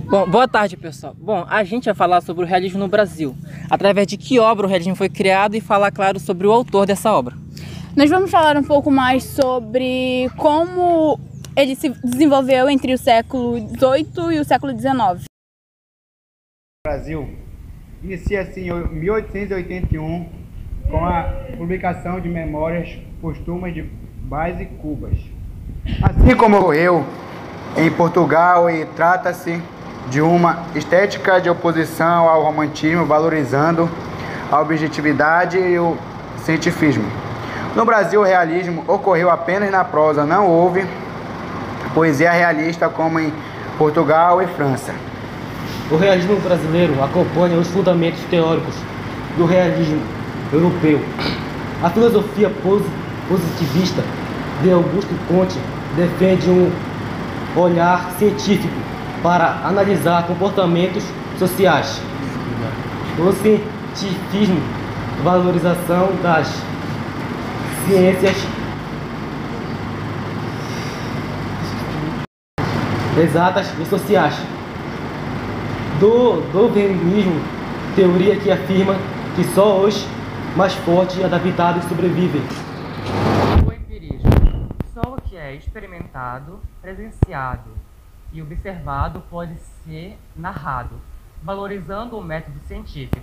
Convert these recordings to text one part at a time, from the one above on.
Bom, boa tarde, pessoal. Bom, a gente vai falar sobre o realismo no Brasil, através de que obra o realismo foi criado e falar, claro, sobre o autor dessa obra. Nós vamos falar um pouco mais sobre como ele se desenvolveu entre o século XVIII e o século XIX. O Brasil inicia-se em 1881 com a publicação de Memórias Póstumas de Brás Cubas. Assim como ocorreu em Portugal, e trata-se de uma estética de oposição ao romantismo, valorizando a objetividade e o cientificismo. No Brasil, o realismo ocorreu apenas na prosa, não houve poesia realista como em Portugal e França. O realismo brasileiro acompanha os fundamentos teóricos do realismo europeu. A filosofia positivista de Augusto Comte defende um olhar científico para analisar comportamentos sociais. O cientificismo, valorização das ciências exatas e sociais. Do darwinismo, teoria que afirma que só os mais fortes e adaptados sobrevivem. O empirismo, só o que é experimentado, presenciado e observado pode ser narrado, valorizando o método científico.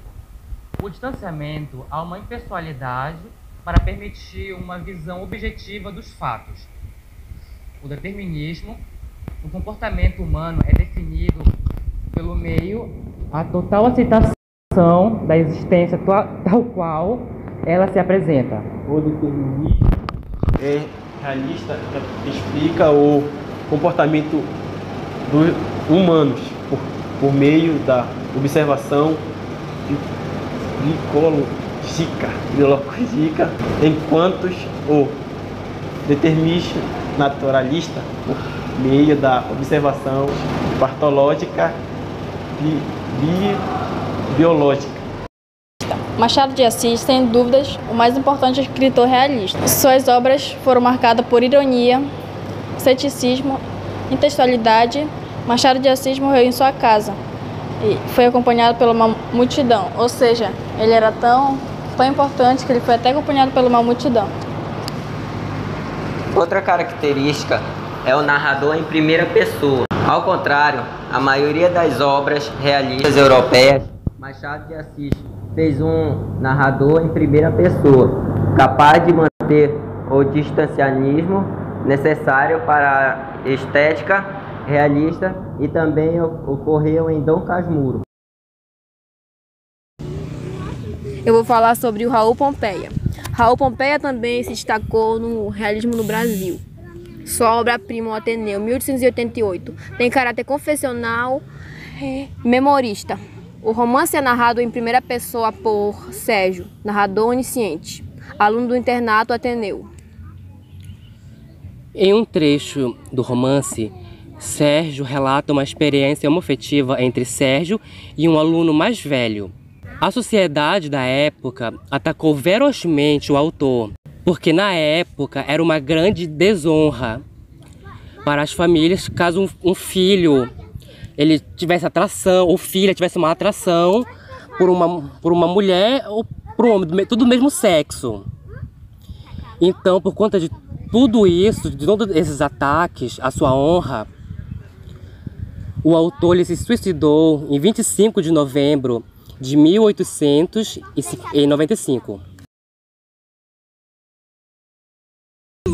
O distanciamento a uma impessoalidade para permitir uma visão objetiva dos fatos. O determinismo, o comportamento humano é definido pelo meio a total aceitação da existência tal qual ela se apresenta. O determinismo é realista, explica o comportamento dos humanos por meio da observação biológica, enquanto o determinismo naturalista por meio da observação patológica e biológica. Machado de Assis, sem dúvidas, o mais importante escritor realista. Suas obras foram marcadas por ironia, ceticismo, intextualidade. Machado de Assis morreu em sua casa e foi acompanhado por uma multidão, ou seja, ele era tão importante que ele foi até acompanhado por uma multidão. Outra característica é o narrador em primeira pessoa. Ao contrário, a maioria das obras realistas europeias, Machado de Assis fez um narrador em primeira pessoa, capaz de manter o distanciamento necessário para a estética realista, e também ocorreu em Dom Casmurro. Eu vou falar sobre o Raul Pompeia. Raul Pompeia também se destacou no realismo no Brasil. Sua obra-prima, O Ateneu, 1888, tem caráter confessional e memorista. O romance é narrado em primeira pessoa por Sérgio, narrador onisciente, aluno do internato Ateneu. Em um trecho do romance, Sérgio relata uma experiência homoafetiva entre Sérgio e um aluno mais velho. A sociedade da época atacou ferozmente o autor, porque na época era uma grande desonra para as famílias caso um filho ele tivesse atração, ou filha tivesse uma atração por uma mulher ou por um homem, tudo do mesmo sexo. Então, por conta de tudo isso, de todos esses ataques à sua honra, o autor ele se suicidou em 25 de novembro de 1895.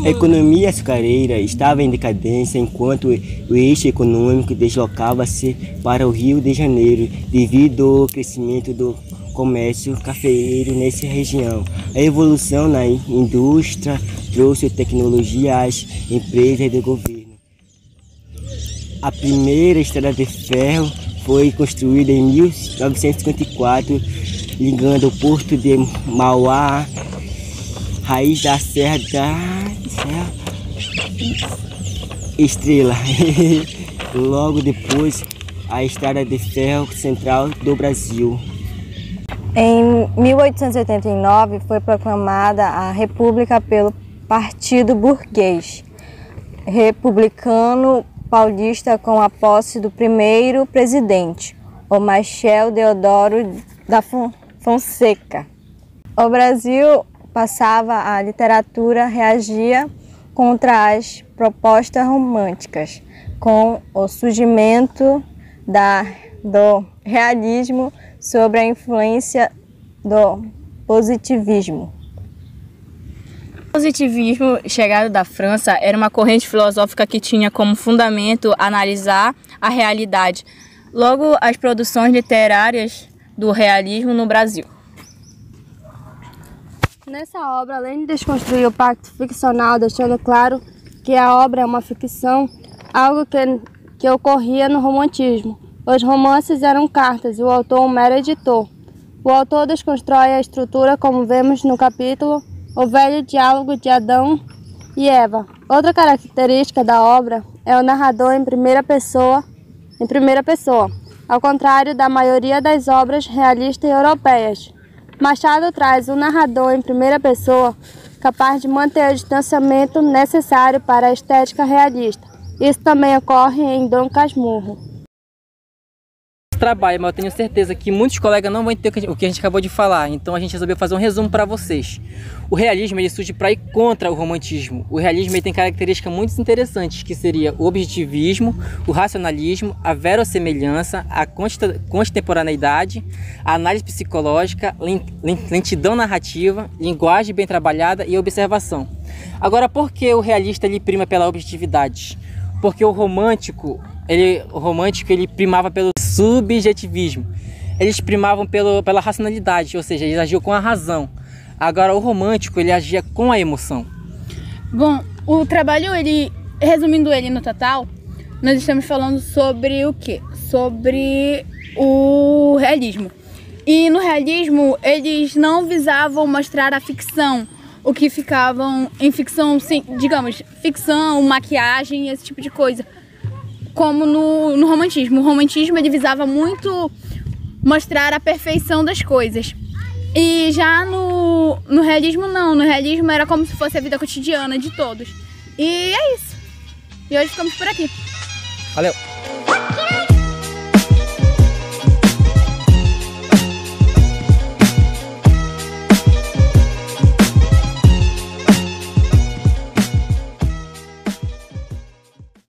A economia açucareira estava em decadência enquanto o eixo econômico deslocava-se para o Rio de Janeiro devido ao crescimento do comércio cafeeiro nessa região. A evolução na indústria trouxe tecnologia às empresas do governo. A primeira estrada de ferro foi construída em 1954, ligando o porto de Mauá, raiz da Serra da Estrela. Logo depois, a estrada de ferro central do Brasil. Em 1889 foi proclamada a República pelo Partido Burguês Republicano paulista com a posse do primeiro presidente, o Marechal Deodoro da Fonseca. O Brasil passava, a literatura reagia contra as propostas românticas, com o surgimento do realismo sob a influência do positivismo. O positivismo, chegado da França, era uma corrente filosófica que tinha como fundamento analisar a realidade. Logo, as produções literárias do realismo no Brasil. Nessa obra, além de desconstruir o pacto ficcional, deixando claro que a obra é uma ficção, algo que ocorria no romantismo. Os romances eram cartas e o autor um mero editor. O autor desconstrói a estrutura, como vemos no capítulo O Velho Diálogo de Adão e Eva. Outra característica da obra é o narrador em primeira pessoa, ao contrário da maioria das obras realistas europeias. Machado traz o narrador em primeira pessoa, capaz de manter o distanciamento necessário para a estética realista. Isso também ocorre em Dom Casmurro. Trabalho, mas eu tenho certeza que muitos colegas não vão entender o que a gente acabou de falar, então a gente resolveu fazer um resumo para vocês. O realismo ele surge para ir contra o romantismo. O realismo ele tem características muito interessantes, que seria o objetivismo, o racionalismo, a verossemelhança, a contemporaneidade, a análise psicológica, lentidão narrativa, linguagem bem trabalhada e observação. Agora, por que o realista ele prima pela objetividade? Porque o romântico ele primava pelo subjetivismo. Eles primavam pela racionalidade, ou seja, eles agiam com a razão. Agora o romântico ele agia com a emoção. Bom, o trabalho, resumindo ele no total, nós estamos falando sobre o quê? Sobre o realismo. E no realismo eles não visavam mostrar a ficção, o que ficavam em ficção, sim, digamos, ficção, maquiagem, esse tipo de coisa. Como no romantismo. O romantismo ele visava muito mostrar a perfeição das coisas. E já no realismo não. No realismo era como se fosse a vida cotidiana de todos. E é isso. E hoje ficamos por aqui. Valeu!